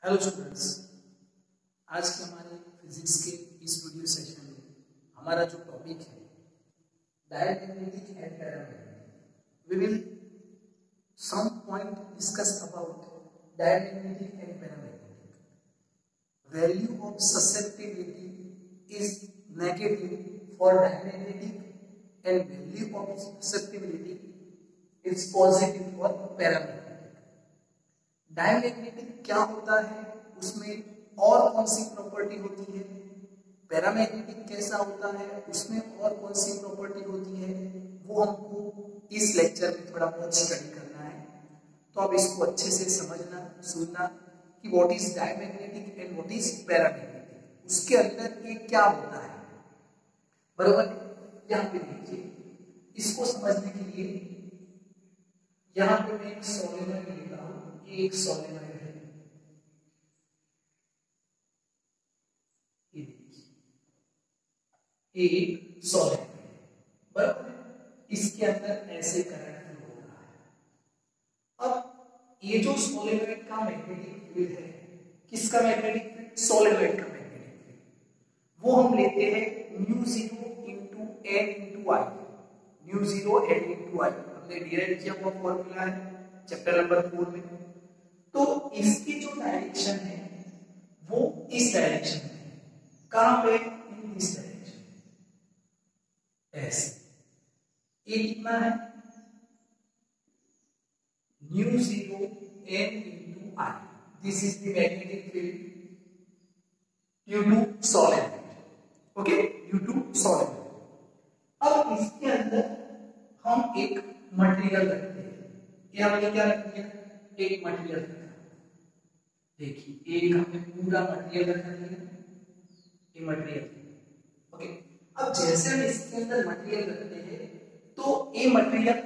Hello students, आज के हमारे फिजिक्स के इस वीडियो सेशन में हमारा जो टॉपिक है diamagnetic and paramagnetic, we will some point discuss about diamagnetic and paramagnetic. Value of susceptibility is negative for diamagnetic and value of susceptibility is positive for paramagnetic. Diamagnetic क्या होता है, उसमें और कौन सी प्रॉपर्टी होती है, पैरामैग्नेटिक कैसा होता है, उसमें और कौन सी प्रॉपर्टी होती है, वो हमको इस लेक्चर में थोड़ा बहुत स्टडी करना है. तो आप इसको अच्छे से समझना, सुनना कि what is diamagnetic and what is paramagnetic, उसके अंदर ये क्या होता है. बरोबर. यहाँ पे देखिए, इसको समझने के लिए यहाँ पे मैं एक सोलेनॉइड लेता हूँ. एक सोलेनॉइड है, एक सोलेनॉइड, बराबर. इसके अंदर ऐसे करंट फ्लो हो रहा है. अब ये जो सोलेनॉइड का मैग्नेटिक फील्ड है, किसका मैग्नेटिक फील्ड, सोलेनॉइड का मैग्नेटिक फील्ड, वो हम लेते हैं म्यू 0 इंटू एन इंटू आई. म्यू 0 एन इंटू आई हमने डिराइव किया हुआ फॉर्मूला है चैप्टर नंबर 4 में. तो इसकी जो डायरेक्शन है वो इस डायरेक्शन में है. कहां पे, इन दिस डायरेक्शन. ऐसे ये कितना है, mu 0 n into I. This is the magnetic field due to solid. Okay, due to solid. अब इसके अंदर हम एक मटेरियल रखते हैं. ये हमने क्या रख दिया, एक मटेरियल रखा. देखिए, एक हमने पूरा मटेरियल रखा है, ये मटेरियल. ओके, अब जैसे हम इसके अंदर मटेरियल रखते हैं तो ये मटेरियल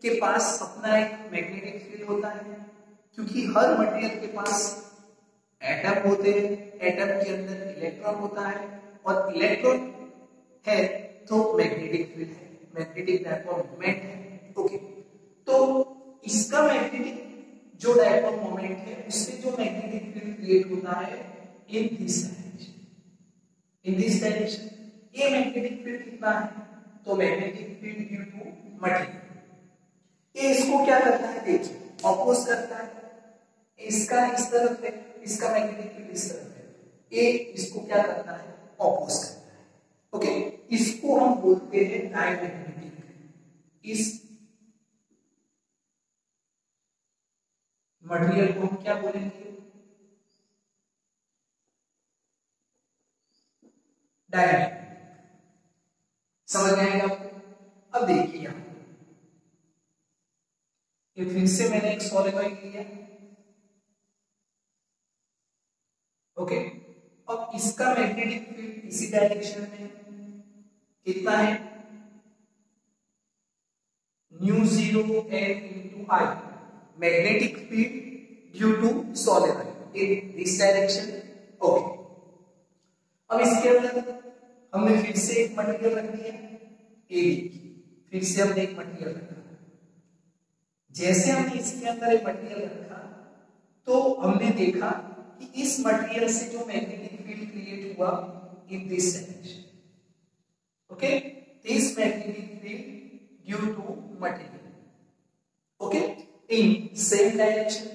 के पास अपना एक मैग्नेटिक फील्ड होता है, क्योंकि हर मटेरियल के पास एटम होते हैं. एटम के अंदर इलेक्ट्रॉन होता है और इलेक्ट्रॉन है तो मैग्नेटिक फील्ड है, मैग्नेटिक डायपोल मोमेंट है. ओके, तो इसका मैग्नेटिक जो डायपोल मोमेंट है, उससे जो मैग्नेटिक फील्ड क्रिएट होता है in this direction. In this direction ये मैग्नेटिक फील्ड कितना है, तो magnetic field due to material, ये इसको क्या करता है, देखिए ऑपोज करता है. इसका इस तरफ है, इसका मैग्नेटिक फील्ड इस तरफ है, ये इसको क्या करता है, ऑपोज करता है. ओके, इसको हम बोलते हैं डायमैग्नेटिक. इस मटेरियल को हम क्या बोलेंगे, डायमैग्नेटिक. समझ में आएगा आपको. अब देखिए यहां ये फिर से मैंने एक सोलेनॉइड लिया. ओके, अब इसका मैग्नेटिक फील्ड इसी डायरेक्शन में कितना है, mu 0 n into I. Magnetic field due to solenoid in this direction. Okay, अब इसके अंदर हमने फिर से एक मटेरियल रख दिया, फिर से हमने एक मटेरियल रखा. जैसे हमने इसके अंदर एक मटेरियल रखा तो हमने देखा कि इस मटेरियल से जो मैग्नेटिक फील्ड क्रिएट हुआ in this direction. Okay, this magnetic field due to material. Okay, in same direction.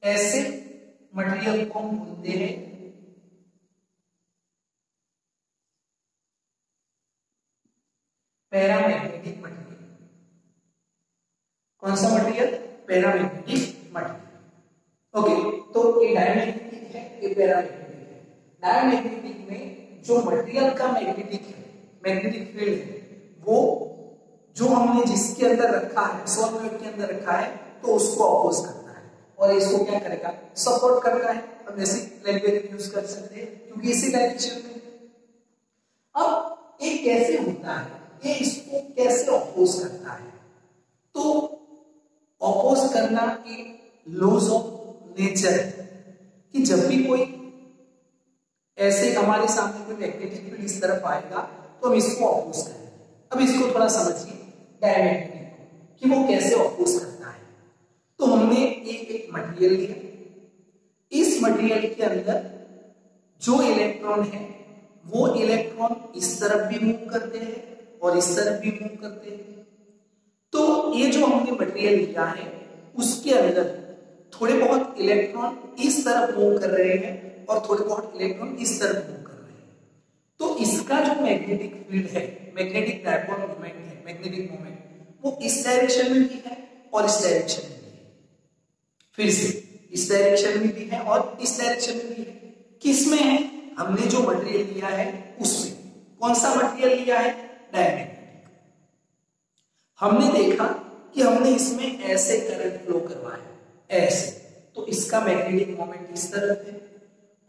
ऐसे मटेरियल को हम बोलते हैं पैरामैग्नेटिक मटेरियल. कौन सा मटेरियल, पैरामैग्नेटिक मटेरियल. ओके, तो ये डायमैग्नेटिक है, ये पैरामैग्नेटिक है. डायमैग्नेटिक में जो मटेरियल का मैग्नेटिक है, मैग्नेटिक फील्ड है, वो जो हमने जिसके अंदर रखा है, सोलेनॉइड के अंदर रखा है, तो उसको अपोज करता है और इसको क्या करेगा, सपोर्ट करता है. हम ऐसी लैंग्वेज यूज कर सकते हैं क्योंकि इसी डायरेक्शन में. अब ये कैसे होता है, ये इसको कैसे अपोज करता है, तो अपोज करना एक लॉज ऑफ नेचर है कि जब भी कोई ऐसे हमारे सामने कोई मैग्नेटिक फील्ड इस तरफ आएगा तो हम इसको अपोज करेंगे. अब इसको थोड़ा समझिए डायमैग्नेटिक कि वो कैसे अपोज करता है. तो हमने एक मटेरियल लिया, इस मटेरियल के अंदर जो इलेक्ट्रॉन है वो इलेक्ट्रॉन इस तरफ भी मूव करते हैं और इस तरफ भी मूव करते हैं। तो ये जो हमने मटेरियल लिया है उसके अंदर थोड़े बहुत इलेक्ट्रॉन इस तरफ मूव कर रहे हैं और थोड़े बहुत इलेक्ट्रॉन इस तरफ मूव कर रहे हैं। तो इसका जो मैग्नेटिक फील्ड है, मैग्नेटिक डायपोल मोमेंट है, मैग्नेटिक मोमेंट, वो इस डायरेक्शन में भी है और इस डायरेक्शन में भी है। फिर से इस डायरेक्शन में भी है और इस डायरेक्शन में भी है। किस में है? हमने जो मटेरियल लिया है उसमें। कौन सा मटेरियल लिया है? डायमैग्नेटिक। हमने देखा कि हमने इसमें ऐसे करंट फ्लो करवाया, ऐसे, तो इसका मैग्नेटिक मोमेंट इस तरफ है,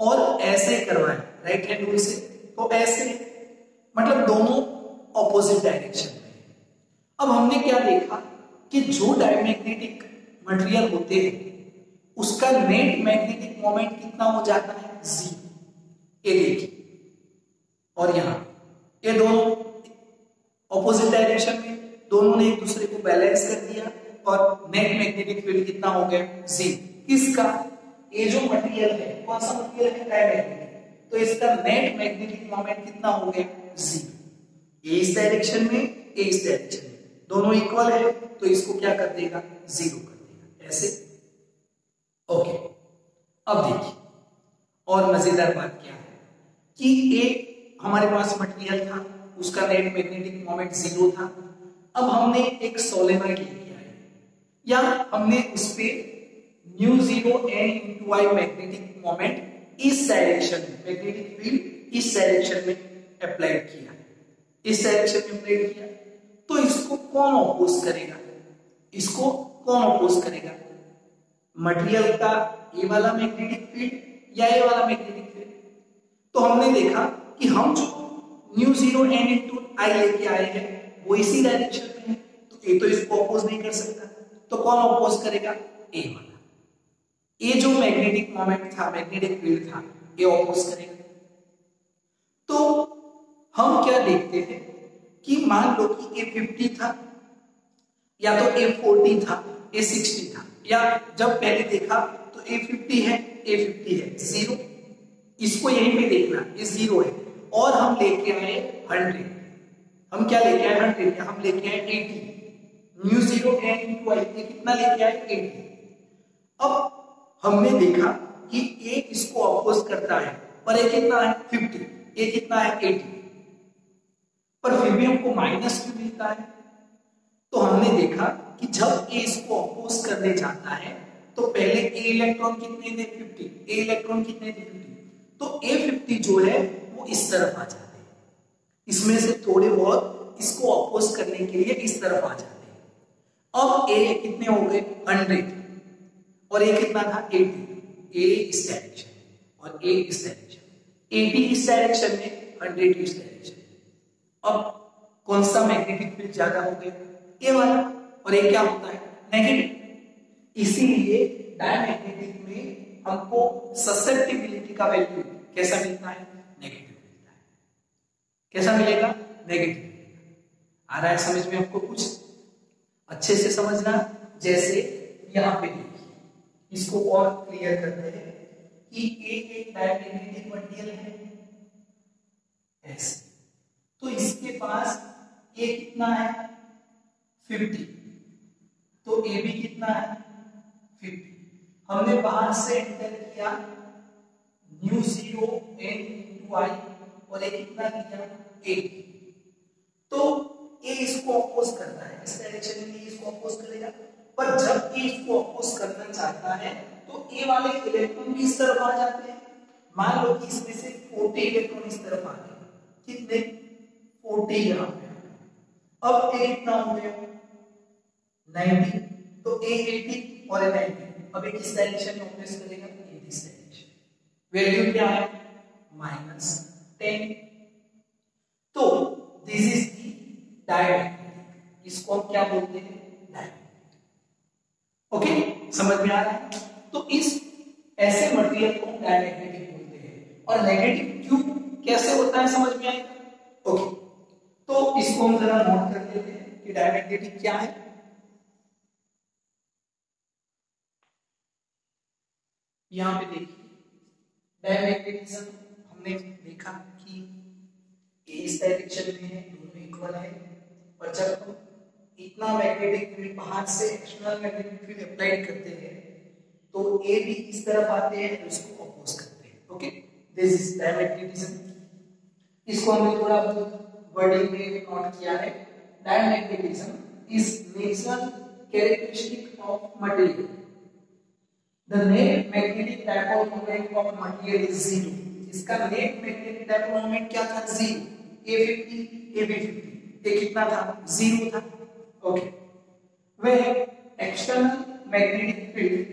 और ऐसे करवाया राइट हैंड रूल से तो ऐसे, मतलब दोनों ऑपोजिट डायरेक्शन में। अब हमने क्या देखा कि जो डायमैग्नेटिक मटेरियल होते हैं उसका नेट मैग्नेटिक मोमेंट कितना हो जाता है? 0। ये देखिए, और यहां ये दोनों ऑपोजिट डायरेक्शन में, दोनों ने एक दूसरे को बैलेंस कर दिया और नेट मैग्नेटिक फील्ड कितना हो गया? 0। किसका? ये जो मटेरियल है, कौन सा मटेरियल है? डायमैग्नेटिक। तो इसका नेट मैग्नेटिक मोमेंट कितना हो गया? 0। ये इस डायरेक्शन में, ये इस डायरेक्शन में, दोनों इक्वल है तो इसको क्या कर देगा? 0 कर देगा, ऐसे। ओके, अब देखिए और मजेदार बात क्या है कि एक हमारे पास मटेरियल था, उसका नेट मैग्नेटिक मोमेंट 0 था। अब हमने एक सोलेनॉइड लेके आए या हमने उस पे μ0 n into I magnetic moment इस डायरेक्शन में, मैग्नेटिक फील्ड इस डायरेक्शन में अप्लाइड किया, इस डायरेक्शन में अप्लाइड किया, तो इसको कौन ऑपोज करेगा? इसको कौन ऑपोज करेगा? मटेरियल का ये वाला मैग्नेटिक फील्ड या ये वाला मैग्नेटिक फील्ड? तो हमने देखा कि हम जो μ0 n into I लेके आए हैं वो इसी डायरेक्शन में है, तो ए तो इसको ऑपोज नहीं कर सकता, तो कौन ऑपोज करेगा? ए वाला। ये जो मैग्नेटिक मोमेंट था, मैग्नेटिक फील्ड था, ये ऑपोज करेगा। तो हम क्या देखते हैं कि मान लो कि A50 था या तो A40 था, A60 था, या जब पहले देखा तो A50 है, A50 है 0, इसको यहीं पे देखना, ये 0 है, और हम लेके आए 100। हम क्या लेके आए? 100, हम लेके आए 80। μ0 n into I कितना लेके आए? 80। अब हमने देखा कि A इसको ऑपोज करता है, पर ये कितना है? 50, ये कितना है? 80, पर फिर भी हमको माइनस क्यों मिलता है? तो हमने देखा कि जब A इसको ऑपोज करने जाता है तो पहले A इलेक्ट्रॉन कितने थे? 50। A इलेक्ट्रॉन कितने थे? 50। तो A50 जो है वो इस तरफ आ जाते हैं, इसमें से थोड़े बहुत इसको ऑपोज करने के लिए इस तरफ आ जाते हैं। अब A कितने हो गए? 100, और A कितना था? 80। A इस डायरेक्शन और A इस डायरेक्शन, 80 इस डायरेक्शन में, 100 इस डायरेक्शन। अब कौन सा मैग्नेटिक फील्ड ज्यादा हो गया? ये वाला, और ये क्या होता है? नेगेटिव। इसीलिए डायमैग्नेटिक में हमको ससेप्टिबिलिटी का वैल्यू कैसा मिलता है? नेगेटिव मिलता है। कैसा मिलेगा? नेगेटिव मिलेगा। आ रहा है समझ में आपको? कुछ अच्छे से समझना। जैसे यहां पे देखिए, इसको और क्लियर करते हैं कि एक डायमैग्नेटिक मटेरियल है ऐसे, तो इसके पास A कितना है? 50, तो A भी कितना है? 50। हमने बाहर से एंटर किया μ0 n into I, और A कितना किया? 8। तो A इसको ऑपोज करता है, इस डायरेक्शन में इसको ऑपोज करेगा, पर जब A इसको ऑपोज करना चाहता है तो A वाले इलेक्ट्रॉन भी इस तरफ आ जाते हैं। मान लो कि इसमें से 40 इलेक्ट्रॉन इस तरफ आ गए, कितने? 40 यहां पे। अब A कितना हो गया? 90, तो A 80 और A 90, अब किस डायरेक्शन में ऑपोज करेगा? इन दिस डायरेक्शन। वैल्यू क्या है? -10। तो दिस इज द डायमैग्नेटिक, इसको हम क्या बोलते हैं? डायमैग्नेटिक। ओके, समझ में आ रहा है? तो इस ऐसे मटेरियल को डायमैग्नेटिक बोलते हैं। और नेगेटिव क्यों, कैसे होता है, समझ में आएगा? ओके, तो इसको हम जरा नोट कर लेते हैं कि डायमैग्नेटिक क्या है। यहां पे देखिए, डायमैग्नेटिज्म हमने देखा कि इस डायरेक्शन में है, दोनों इक्वल है, और जब हम इतना मैग्नेटिक फील्ड बाहर से एक्सटर्नल मैग्नेटिक फील्ड अप्लाई करते हैं तो ए भी इस तरफ आते हैं, उसको अपोज करते हैं। Okay, this is diamagnetism. इसको हमने थोड़ा वर्डिंग में नोट किया है। Diamagnetism is natural characteristic of material. The net magnetic dipole moment of material is zero. इसका net magnetic dipole moment क्या था? Zero. A50, AB50. ये कितना था? Zero था. Okay. Where external magnetic field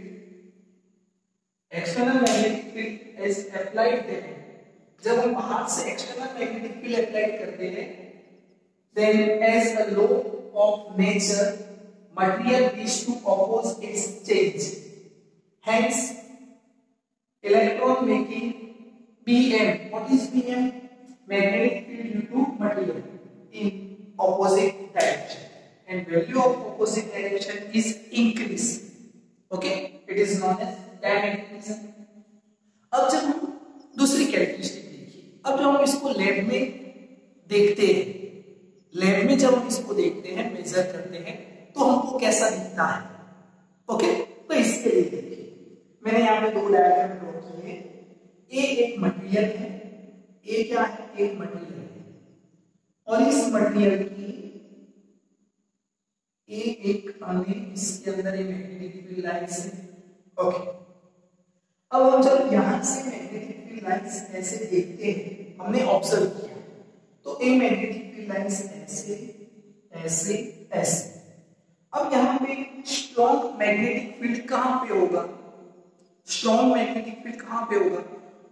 is applied there. जब हम बाहर से external magnetic field apply करते हैं, then as a law of nature, material is to oppose its change. Hence, electron making BM. What is BM? Magnetic field due to material in opposite direction, and value of opposite direction is increase. Okay, it is known as diamagnetism. अब जब हम दूसरी characteristic देखिए, अब जब हम इसको lab में देखते हैं, लैब में जब हम इसको देखते हैं, मेजर करते हैं, तो हमको कैसा दिखता है? ओके, तो इसके लिए देखिए, मैंने यहाँ पे दो डायग्राम ड्रॉ किए हैं। ए एक मटेरियल है, ए क्या है? एक मटेरियल है, और इस मटेरियल की ए एक हमने इसके अंदर एक मैग्नेटिक फील्ड लाइंस है। ओके, अब हम जब यहां से मैग्नेटिक फील्ड लाइंस ऐसे देखते हैं, हमने ऑब्जर्व किया, तो ए मैग्नेटिक फील्ड लाइंस ऐसे ऐसे ऐसे। अब यहां पे स्ट्रॉन्ग मैग्नेटिक फील्ड कहां पे होगा? स्ट्रॉन्ग मैग्नेटिक फील्ड कहां पे होगा?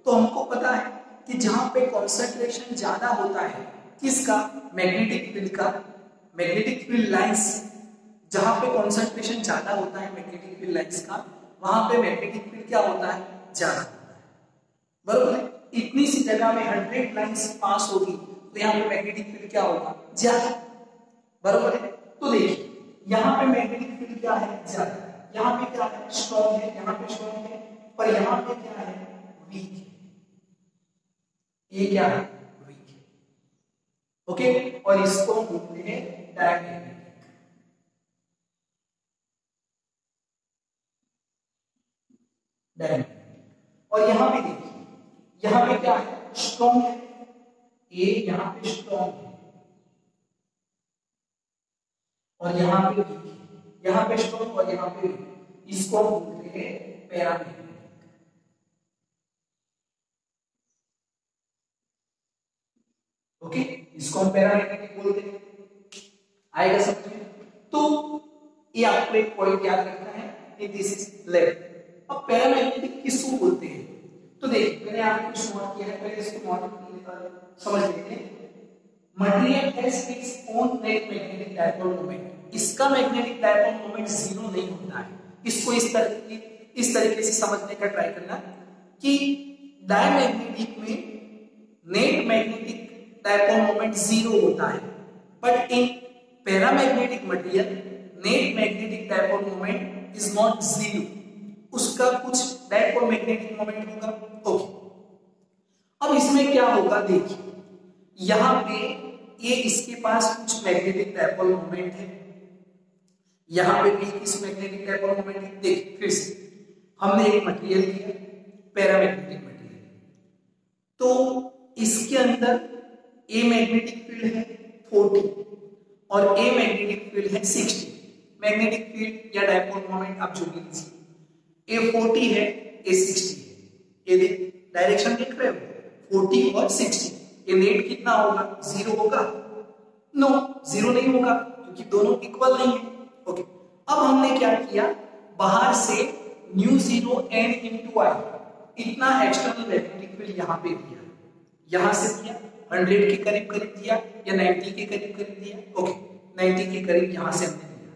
तो हमको पता है कि जहां पे कॉन्सेंट्रेशन ज्यादा होता है किसका? मैग्नेटिक फील्ड का। मैग्नेटिक फील्ड लाइंस जहां पे कॉन्सेंट्रेशन ज्यादा होता है मैग्नेटिक फील्ड लाइंस का, वहां पे मैग्नेटिक फील्ड क्या होता है? ज्यादा होता है। बरोबर है? इतनी सी जगह में 100 लाइंस पास होगी तो यहाँ पे मैग्नेटिक फील्ड क्या होगा? ज्यादा। बरोबर है? तो देखिए यहाँ पे मैग्नेटिक फील्ड क्या है? ज्यादा। यहाँ पे क्या है? स्ट्रॉन्ग है। यहाँ पे स्ट्रॉन्ग है, पर यहाँ पे क्या है? वीक है। ये क्या है? वीक है। ओके, और इसको बोलते हैं डायमैग्नेटिक। और यहाँ पे देखिए, यहाँ पे क्या है? स्ट्रॉन्ग है। ये यहाँ पे स्ट्रॉन्ग है और यहाँ पे वीक है। यहाँ पे स्ट्रॉन्ग और यहाँ पे वीक। इसको हम बोलते हैं पैरामैग्नेटिक। ओके, इसको हम पैरामैग्नेटिक बोलते हैं। आएगा समझ में? तो ये आपको एक पॉइंट याद रखना है कि दिस इज लेफ्ट। अब पैरामैग्नेटिक किसको बोलते हैं? तो देखिए मैंने आपको कुछ नोट किया है, पहले इसको नोट समझ लेते हैं। Material has its own net magnetic dipole moment. इसका मैग्नेटिक डायपोल मोमेंट जीरो नहीं होता है। इसको इस तरीके से समझने का ट्राई करना कि डायमैग्नेटिक में net magnetic dipole moment zero होता है, but in paramagnetic material net magnetic dipole moment is not zero. उसका कुछ डायपोल मैग्नेटिक मोमेंट होगा। ओके, अब इसमें क्या होगा? देखिए यहां पे ये इसके पास कुछ मैग्नेटिक डायपोल मोमेंट है, यहां पे भी किस मैग्नेटिक डायपोल मोमेंट है। देखिए फिर से हमने एक मटेरियल लिया, पैरामैग्नेटिक मटेरियल, तो इसके अंदर ए मैग्नेटिक फील्ड है 40 और ए मैग्नेटिक फील्ड है 60। मैग्नेटिक फील्ड या डायपोल मोमेंट आप जो भी लीजिए, ए 40 है, ए 60 है। ये डायरेक्शन देख रहे हो, 40 और 60। ये नेट कितना होगा? जीरो होगा? नो, जीरो नहीं होगा क्योंकि दोनों इक्वल नहीं है। ओके, अब हमने क्या किया? बाहर से न्यू जीरो n इंटू आई इतना एक्सटर्नल मैग्नेटिक फील्ड यहाँ पे दिया, यहां से दिया 100 के करीब दिया या 90 के करीब दिया। ओके, 90 के करीब यहां से हमने दिया।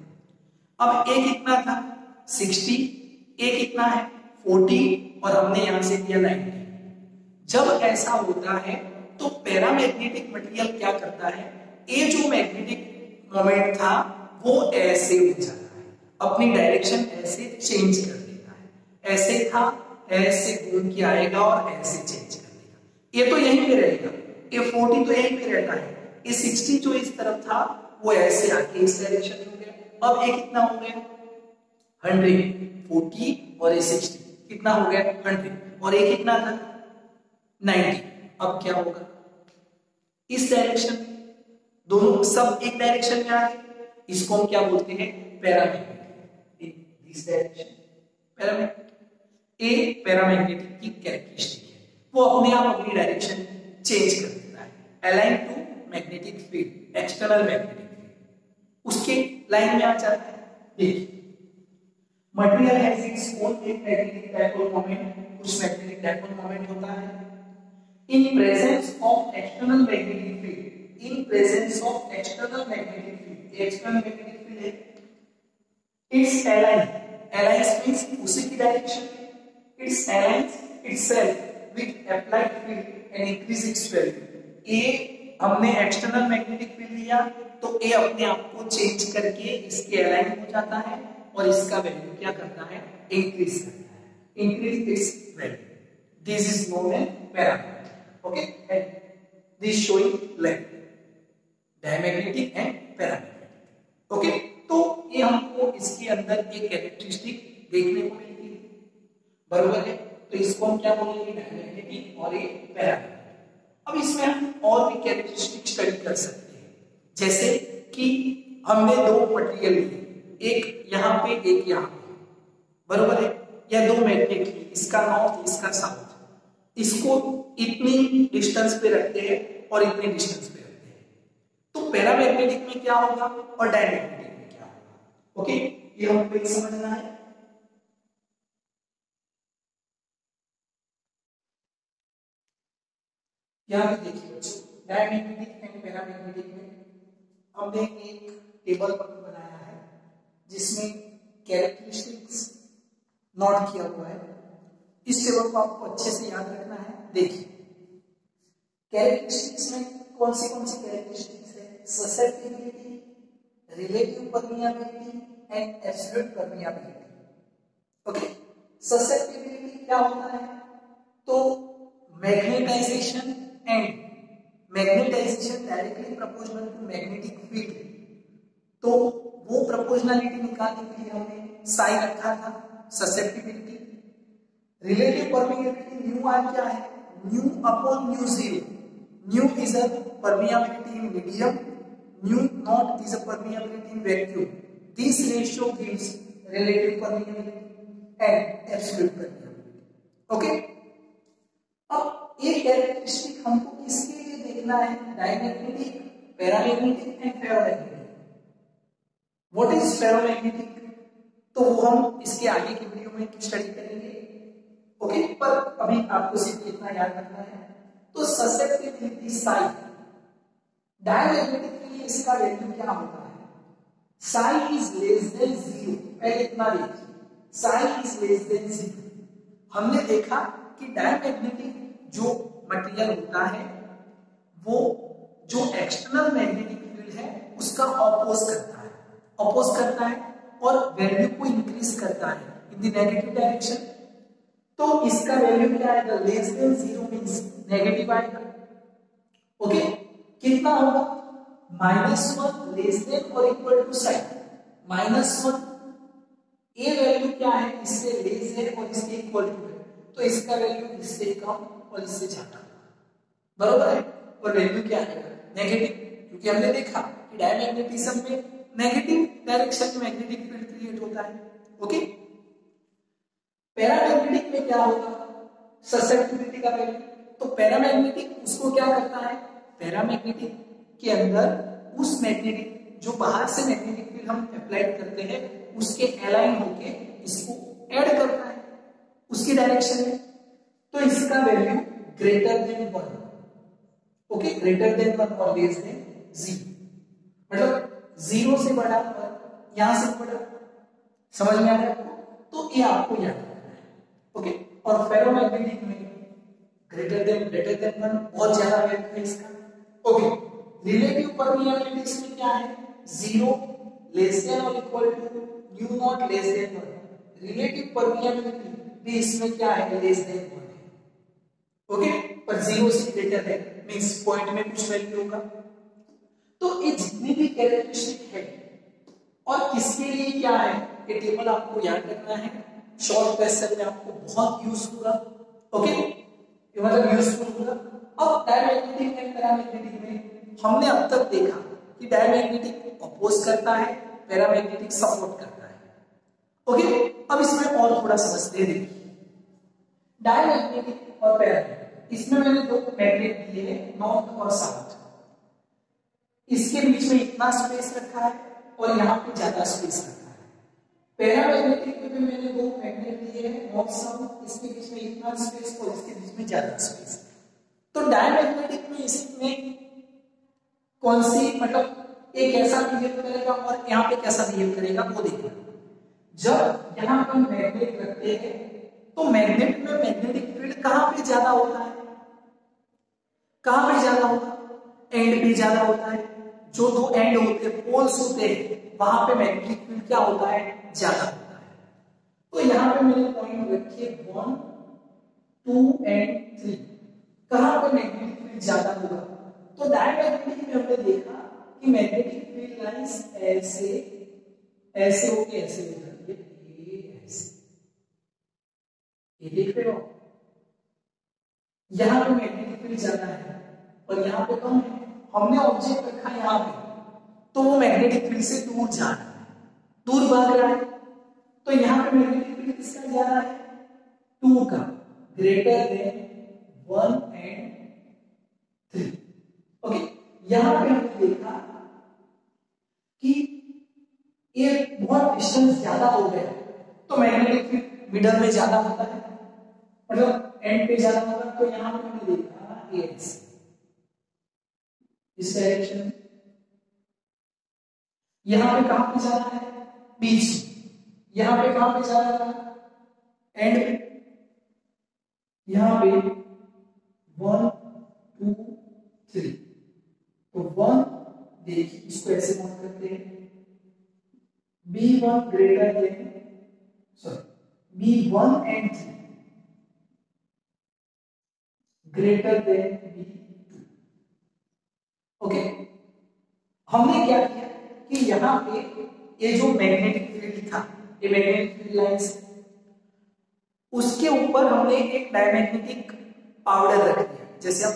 अब ए कितना था? 60, ए कितना है? 40 और हमने यहां से दिया 90। जब ऐसा होता है तो पैरामैग्नेटिक मटेरियल क्या करता है? ए जो मैग्नेटिक मोमेंट था वो ऐसे हो जाता है, अपनी डायरेक्शन ऐसे चेंज कर देता है। ऐसे था, ऐसे घूम के आएगा और ऐसे चेंज कर देगा। ये तो यहीं पे रहेगा, ये 40 तो यहीं पे रहता है, ये 60 जो इस तरफ था वो ऐसे आके इस डायरेक्शन में हो गया। अब ये कितना हो गया 100, 40 और ये 60 कितना हो गया 100, और ये कितना था 90। अब क्या होगा इस डायरेक्शन में दोनों सब एक डायरेक्शन में आ गए, इसको हम क्या बोलते हैं paramagnetic. This direction paramagnetic, A paramagnetic की कैरेक्टरिस्टिक है, वो अपने आप अपनी डायरेक्शन चेंज कर देता है align to magnetic field, external magnetic field उसके लाइन में आ जाता है। देखिए material has its own magnetic dipole moment, कुछ मैग्नेटिक डाइपोल मोमेंट होता है in presence of external magnetic field, in presence of external magnetic field, external magnetic field है its aligns means उसी की डायरेक्शन में, its aligns itself with applied field and increase its value। ए हमने external magnetic field लिया तो ए अपने आप को चेंज करके इसके अलाइन हो जाता है और इसका वैल्यू क्या करता है इंक्रीज करता है, increase its value. This is known as paramagnetic. Okay, and this showing length, diamagnetic and paramagnetic. Okay, तो ये हमको इसके अंदर एक कैरेक्टरिस्टिक देखने को मिलती है, बरोबर है। तो इसको हम क्या बोलेंगे डायमैग्नेटिक और ये पैरामैग्नेटिक। अब इसमें हम और भी कैरेक्टरिस्टिक स्टडी कर सकते हैं, जैसे कि हमने दो मटेरियल लिए, एक यहाँ पे एक यहाँ पे, बरोबर है, या दो मैग्नेट लिए, इसका नॉर्थ इसका साउथ, इसको इतनी डिस्टेंस पे रखते हैं और इतने डिस्टेंस पे रखते हैं, तो पैरामैग्नेटिक में क्या होगा और डायमैग्नेटिक में क्या होगा। ओके, ये हमको एक समझना है। यहां पे देखिए बच्चों, डायमैग्नेटिक एंड पैरामैग्नेटिक में हमने एक टेबल बनाया है जिसमें कैरेक्टरिस्टिक्स नोट किया हुआ है। इस टेबल को आपको अच्छे से याद रखना है। देखिए कैरेक्टरिस्टिक्स में कौन सी कैरेक्टरिस्टिक्स है, susceptibility, relative permeability and absolute permeability. Okay, susceptibility क्या होता है, तो magnetization and magnetization directly proportional to magnetic field, तो वो प्रोपोर्शनलिटी निकालने के लिए हमने साइन रखा था susceptibility. Relative permeability mu r क्या है, mu upon mu zero, mu is a permeability in medium, mu naught is a permeability in vacuum. This ratio gives relative permeability and absolute permeability. Okay, अब ये characteristic हमको किसके लिए देखना है, diamagnetic, paramagnetic and ferromagnetic. What is ferromagnetic, तो वो हम इसके आगे की वीडियो में स्टडी करेंगे। ओके, पर अभी आपको सिर्फ इतना याद रखना है। तो ससेप्टिबिलिटी साइन, डायमैग्नेटिक के लिए इसका वैल्यू क्या होता है, sign is less than zero. पहले इतना देखिए, sign is less than zero. हमने देखा कि डायमैग्नेटिक जो मटेरियल होता है वो जो एक्सटर्नल मैग्नेटिक फील्ड है उसका ऑपोज करता है और वैल्यू को इंक्रीज करता है इन द नेगेटिव डायरेक्शन। तो इसका वैल्यू क्या आएगा, less than zero means negative आएगा। ओके, कितना होगा -1 लेस देन और इक्वल टू साइन, -1 ये वैल्यू क्या है, इससे लेस है और इसके इक्वल टू है, तो इसका वैल्यू इससे कम और इससे ज्यादा, बरोबर है। और वैल्यू क्या आएगा नेगेटिव, क्योंकि हमने देखा कि डायमैग्नेटिज्म में नेगेटिव डायरेक्शन में मैग्नेटिक फील्ड क्रिएट होता है। ओके, पैरामैग्नेटिक में क्या होगा, ससेप्टिबिलिटी का वैल्यू, तो पैरामैग्नेटिक उसको क्या करता है, पैरामैग्नेटिक के अंदर उस मैग्नेटिक जो बाहर से मैग्नेटिक फील्ड हम अप्लाइड करते हैं उसके अलाइन होके इसको ऐड करता है उसकी डायरेक्शन में, तो इसका value greater than 1। Okay, greater than 1 और लेस देन 0, मतलब 0 से बड़ा और यहां से बड़ा, समझ में आ रहा है आपको, तो ये आपको याद रखना है। ओके, और फेरोमैग्नेटिक में ग्रेटर देन 1 बहुत ज्यादा वैल्यू है इसका। ओके, रिलेटिव परमिएबिलिटी में क्या है, 0 लेस देन और equal to mu naught less than 1। Relative permeability भी इसमें क्या है, लेस देन 1 है, ओके, पर 0 से ग्रेटर है, मींस पॉइंट में कुछ वैल्यू होगा। तो ये जितनी भी कैरेक्टरिस्टिक है और किसके लिए क्या है, ये टेबल आपको याद रखना है, शॉर्ट क्वेश्चन में आपको बहुत यूज होगा, ओके, ये मतलब यूजफुल होगा। अब डायमैग्नेटिक एंड पैरामैग्नेटिक में हमने अब तक देखा कि डायमैग्नेटिक अपोज करता है, पैरामैग्नेटिक सपोर्ट करता है, ओके। अब इसमें और थोड़ा समझते हैं, देखिए डायमैग्नेटिक और पैरामैग्नेटिक, इसमें मैंने दो मैग्नेट दिए हैं, नॉर्थ और साउथ, इसके बीच में इतना स्पेस रखा है और यहाँ पे ज्यादा स्पेस रखा है। पैरामैग्नेटिक में भी मैंने दो मैग्नेट दिए हैं, नॉर्थ साउथ, इसके बीच में इतना स्पेस और इसके बीच में ज्यादा स्पेस। तो डायमैग्नेटिक में इसमें कौन सी, मतलब एक ऐसा बिहेव करेगा और यहाँ पे कैसा बिहेव करेगा वो देखना। जब यहाँ पर मैग्नेट रखते हैं तो मैग्नेट में मैग्नेटिक फील्ड कहाँ पे ज्यादा होता है, कहाँ पे ज्यादा होता है, एंड पे ज्यादा होता है। जो दो एंड होते हैं, पोल्स होते हैं, वहां पे मैग्नेटिक फील्ड क्या होता है, ज्यादा होता है। तो यहाँ पे मैंने पॉइंट रखे 1, 2 एंड 3, कहां पे मैग्नेटिक फील्ड ज्यादा होगा। तो डायमैग्नेटिक में हमने देखा कि मैग्नेटिक फील्ड लाइंस ऐसे ऐसे होके ऐसे हो जाती है, ये ऐसे, ये देख रहे हो, यहाँ पे मैग्नेटिक फील्ड ज्यादा है और यहाँ पे कम है। हमने ऑब्जेक्ट रखा यहाँ पे, तो वो मैग्नेटिक फील्ड से दूर जा रहा है, दूर भाग रहा है। तो यहाँ पे मैग्नेटिक फील्ड किसका जा रहा है, 2 का, ग्रेटर देन 1 एंड 3, ओके। यहाँ पे हमने देखा कि ये बहुत डिस्टेंस ज्यादा हो गया, तो मैग्नेटिक फील्ड मिडल में ज्यादा होता है, मतलब एंड पे ज्यादा होगा। तो यहाँ पे हमने देखा एस, इस डायरेक्शन में, यहाँ पे कहां पे जाना है, बीच, यहाँ पे कहां पे जाना था, एंड पे, यहाँ पे 1, 2, 3, तो 1, देखिए इसको ऐसे नोट करते हैं, B1 greater than, sorry B1 and 3 greater than B2, okay. हमने क्या किया कि यहाँ पे ये जो मैग्नेटिक फील्ड था, ये मैग्नेटिक फील्ड लाइंस, उसके ऊपर हमने एक डायमैग्नेटिक पाउडर रख दिया। जैसे हम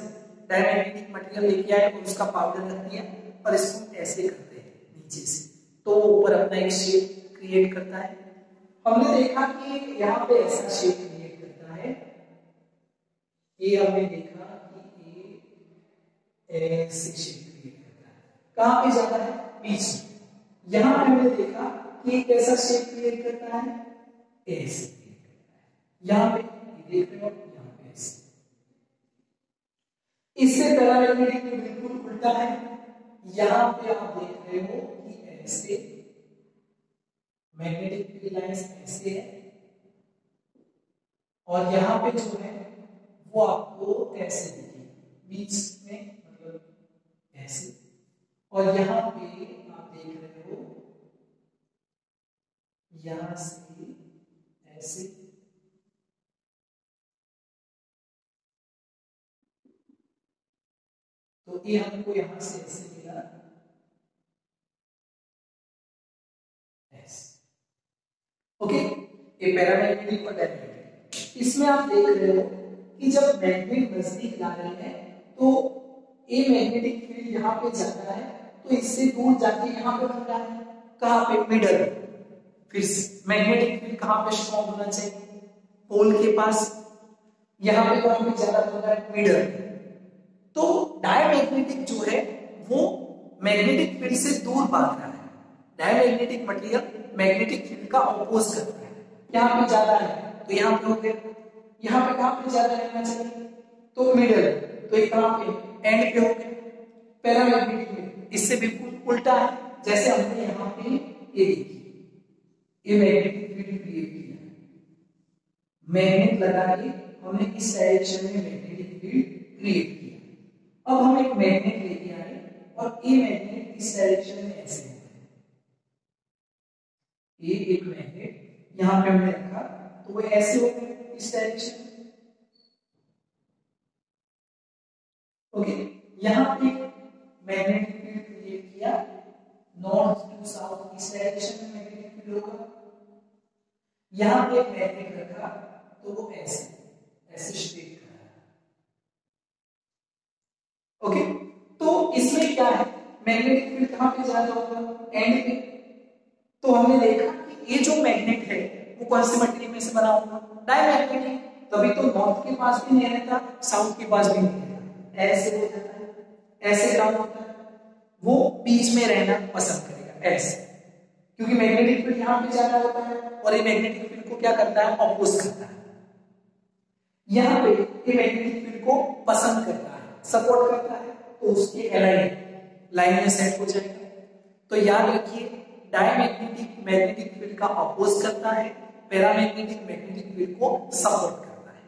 डायमैग्नेटिक मटेरियल लेके आए और उसका पाउडर रख दिया और इसको ऐसे करते हैं नीचे से, तो वो ऊपर अपना एक शेप क्रिएट करता है। हमने देखा कि यहाँ पे ऐसा शेप क्रिएट करता है, ये हमने देखा कि ये ऐसे शेप क्रिएट करता है, कहाँ पे ज्यादा है, बीच। यहाँ पे हमने देखा कि कैसा शेप क्रिएट करता है, ऐसे क्रिएट करता है। यहाँ पे देख रहे हो, यहाँ पे ऐसे। इससे पैरामैग्नेटिक में बिल्कुल उल्टा है, यहाँ पे आप देख रहे हो कि ऐसे मैग्नेटिक फील्ड लाइंस ऐसे है, और यहाँ पे जो है वो आपको ऐसे दिखेगी, बीच में, मतलब ऐसे। और यहाँ पे आप देख रहे हो, यहां से ऐसे, तो ये हमको यहां से ऐसे मिला, ऐसे, ओके। ये पैरामैग्नेटिक और डायमैग्नेटिक। इसमें आप देख रहे हो कि जब मैग्नेट नजदीक ला रहे हैं तो ये मैग्नेटिक फील्ड यहाँ पे जाता है, तो इससे दूर जाके यहाँ पे बन रहा है, कहाँ पे, मिडल। फिर मैग्नेटिक फील्ड कहाँ पे स्ट्रॉन्ग होना चाहिए, पोल के पास, यहाँ पे कहाँ पे ज्यादा बन रहा है, मिडल। तो डायमैग्नेटिक जो है वो मैग्नेटिक फील्ड से दूर भाग रहा है। डायमैग्नेटिक मटेरियल मैग्नेटिक फील्ड का अपोज करता है, यहाँ पे ज्यादा है तो यहाँ पे हो गया, यहाँ पे कहाँ पे ज्यादा रहना चाहिए, तो मिडल, तो ये कहाँ पे, एंड पे हो गया। पैरामैग्नेटिक में इससे बिल्कुल उल्टा है, जैसे हमने यहाँ पे ये देखी, ये मैग्नेटिक फील्ड क्रिएट किया, मैग्नेट लगा के हमने इस डायरेक्शन में मैग्नेटिक फील्ड क्रिएट किया। अब हम एक मैग्नेट लेके आए और ये मैग्नेट इस डायरेक्शन में ऐसे है, ये एक मैग्नेट यहाँ पे हमने रखा तो वो ऐसे हो गया, इस डायरेक्शन, ओके। यहां पे मैग्नेटिक फील्ड क्रिएट किया, नॉर्थ टू साउथ इस डायरेक्शन में मैग्नेटिक फील्ड होगा। यहां पे एक मैग्नेट रखा तो वो ऐसे ऐसे स्ट्रेट कर रहा है, ओके। तो इसमें क्या है, मैग्नेटिक फील्ड कहां पे ज्यादा होगा, एंड पे। तो हमने देखा कि ये जो मैग्नेट है वो कौन से मटेरियल में से बना होगा, डायमैग्नेटिक। तभी तो नॉर्थ के पास भी नहीं रहता, साउथ के पास भी नहीं रहता, ऐसे हो जाता है, ऐसे काम होता है। वो बीच में रहना पसंद करेगा ऐसे, क्योंकि मैग्नेटिक फील्ड यहां पे ज्यादा होता है और ये मैग्नेटिक फील्ड को क्या करता है, अपोज करता है। यहां पे ये मैग्नेटिक फील्ड को पसंद करता है, सपोर्ट करता है, तो उसके अलाइन लाइन में सेट हो जाएगा। तो याद रखिए, डायमैग्नेटिक मैग्नेटिक फील्ड का अपोज करता है, पैरामैग्नेटिक मैग्नेटिक फील्ड को सपोर्ट करता है,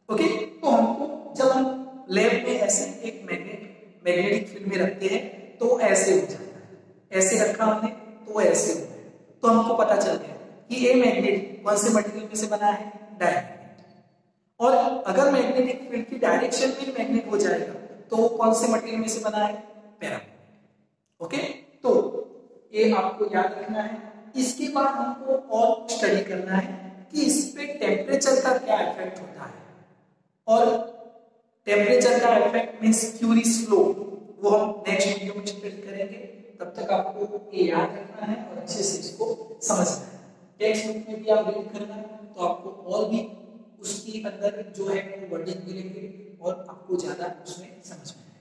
ओके। तो हमको जब हम लैब में ऐसे एक मैग्नेटिक फील्ड में रखते हैं तो ऐसे हो जाता है, ऐसे रखा हमने तो ऐसे हो गया, तो हमको पता चल गया कि ये मैग्नेट कौन से मटेरियल में से बना है, डायमैग्नेट। और अगर मैग्नेटिक फील्ड की डायरेक्शन में मैग्नेट हो जाएगा तो वो कौन से मटेरियल में से बना है, पैरामैग्नेट, ओके। तो ये आपको याद रखना है। इसके बाद हमको और स्टडी करना है कि इस पे टेम्परेचर का क्या इफेक्ट होता है, और टेम्परेचर का इफेक्ट मींस क्यूरीज फ्लो, वो हम नेक्स्ट वीडियो में स्टडी करेंगे। तब तक आपको ये याद रखना है और अच्छे से इसको समझना है। टेक्स्ट बुक में भी आप रीड करना तो आपको और भी उसके अंदर जो है वो वर्डिंग मिलेंगे और आपको ज्यादा उसमें समझ में